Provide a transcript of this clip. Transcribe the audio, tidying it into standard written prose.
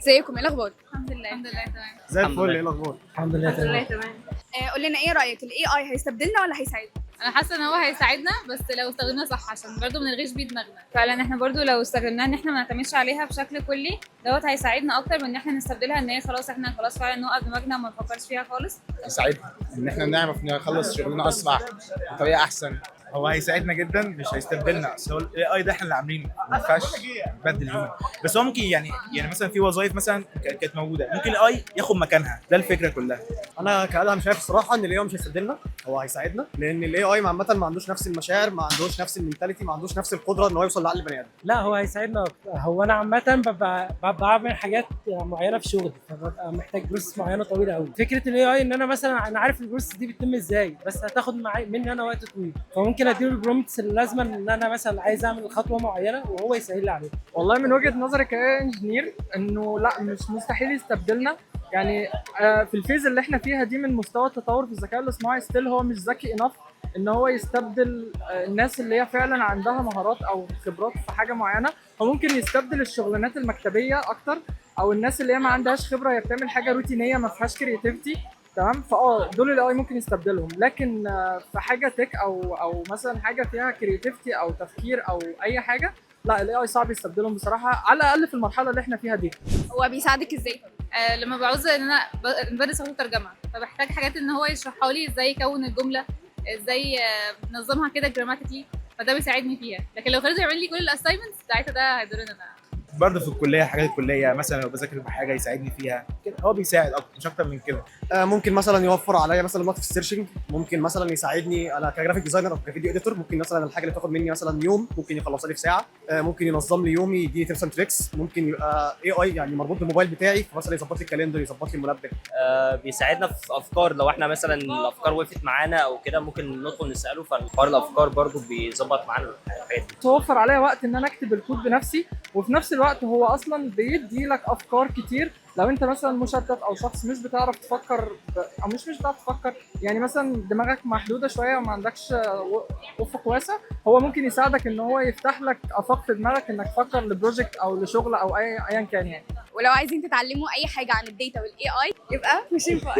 ازيكم؟ ايه الاخبار؟ الحمد لله تمام. زي الفل. ايه الاخبار؟ الحمد لله تمام. قول لنا ايه رايك، الاي اي هيستبدلنا ولا هيساعدنا؟ انا حاسه ان هو هيساعدنا بس لو استخدمناه صح، عشان برضه ما نلغيش بيه دماغنا. فعلا احنا برضه لو استخدمناه ان احنا ما نعتمدش عليها بشكل كلي هيساعدنا اكتر من ان احنا نستبدلها ان هي خلاص احنا فعلا نوقف دماغنا وما نفكرش فيها خالص. يساعدنا ان احنا نعرف نخلص شغلنا اسرع بطريقه احسن. هو هيساعدنا جدا، مش هيستبدلنا. اصل هو الاي اي ده احنا اللي عاملينه، ما ينفعش نبدل هيومن. بس هو ممكن يعني مثلا في وظائف مثلا كانت موجوده، ممكن الاي اي ياخد مكانها. ده الفكره كلها. انا كادهم شايف الصراحه ان الاي اي مش هيستبدلنا، هو هيساعدنا، لان الاي اي عامه ما عندوش نفس المشاعر، ما عندوش نفس المينتاليتي، ما عندوش نفس القدره ان هو يوصل لعقل البني ادم. لا هو هيساعدنا أكتر. هو انا عامه ببقى بعمل حاجات معينه في شغلي، فببقى محتاج بروسس معينه طويله قوي. فكره الاي اي ان انا مثلا انا عارف البروسس دي بتتم ازاي، بس هتاخد مني انا وقت طويل، فممكن اديله البرومتس اللازمه ان انا مثلا عايز اعمل خطوه معينه وهو يسهل لي عليها. والله من وجهة نظري كانجينير انه لا، مش مستحيل يستبدلنا. يعني في الفيز اللي احنا فيها دي من مستوى التطور في الذكاء الاصطناعي، ستيل هو مش ذكي انف ان هو يستبدل الناس اللي هي فعلا عندها مهارات او خبرات في حاجه معينه. هو ممكن يستبدل الشغلانات المكتبيه اكتر، او الناس اللي هي ما عندهاش خبره، هي بتعمل حاجه روتينيه ما فيهاش كرياتيفيتي. تمام، دول الاي ممكن يستبدلهم. لكن في حاجه تك او مثلا حاجه فيها كرياتيفيتي او تفكير او اي حاجه، لا الاي اي صعب يستبدلهم بصراحه، على الاقل في المرحله اللي احنا فيها دي. هو بيساعدك ازاي؟ لما بعوز ان انا بدرس لغه ترجمه، فبحتاج حاجات ان هو يشرحها لي ازاي يكون الجمله، ازاي ننظمها كده جراماتيكلي، فده بيساعدني فيها. لكن لو خليته يعمل لي كل الاساينمنتس ساعتها ده هيضرني انا. برضه في الكليه، حاجات الكليه مثلا لو بذاكر في حاجه يساعدني فيها كده. هو بيساعد اكتر، مش اكتر من كده. ممكن مثلا يوفر عليا مثلا وقت في السيرشنج، ممكن مثلا يساعدني انا كجرافيك ديزاينر او كفيديو اديتور. ممكن مثلا الحاجه اللي تاخد مني مثلا يوم ممكن يخلصها لي في ساعه. ممكن ينظم لي يومي، يديني تيبس اند تريكس. ممكن يبقى اي اي يعني مربوط بالموبايل بتاعي، فمثلا يظبط لي الكالندر، يظبط لي المنبه. بيساعدنا في افكار. لو احنا مثلا الافكار وقفت معانا او كده ممكن ندخل نساله، فالحوار الافكار برضو بيظبط معانا الحاجات دي. توفر عليا وقت ان انا اكتب الكود بنفسي، وفي نفس الوقت هو اصلا بيدي لك افكار كتير. لو انت مثلا مشتت او شخص مش بتعرف تفكر او مش بتعرف تفكر، يعني مثلا دماغك محدوده شويه وما عندكش افق واسع، هو ممكن يساعدك ان هو يفتح لك افاق في دماغك انك تفكر لبروجكت او لشغل او ايا كان يعني. ولو عايزين تتعلموا اي حاجه عن الداتا والاي اي يبقى مش ينفع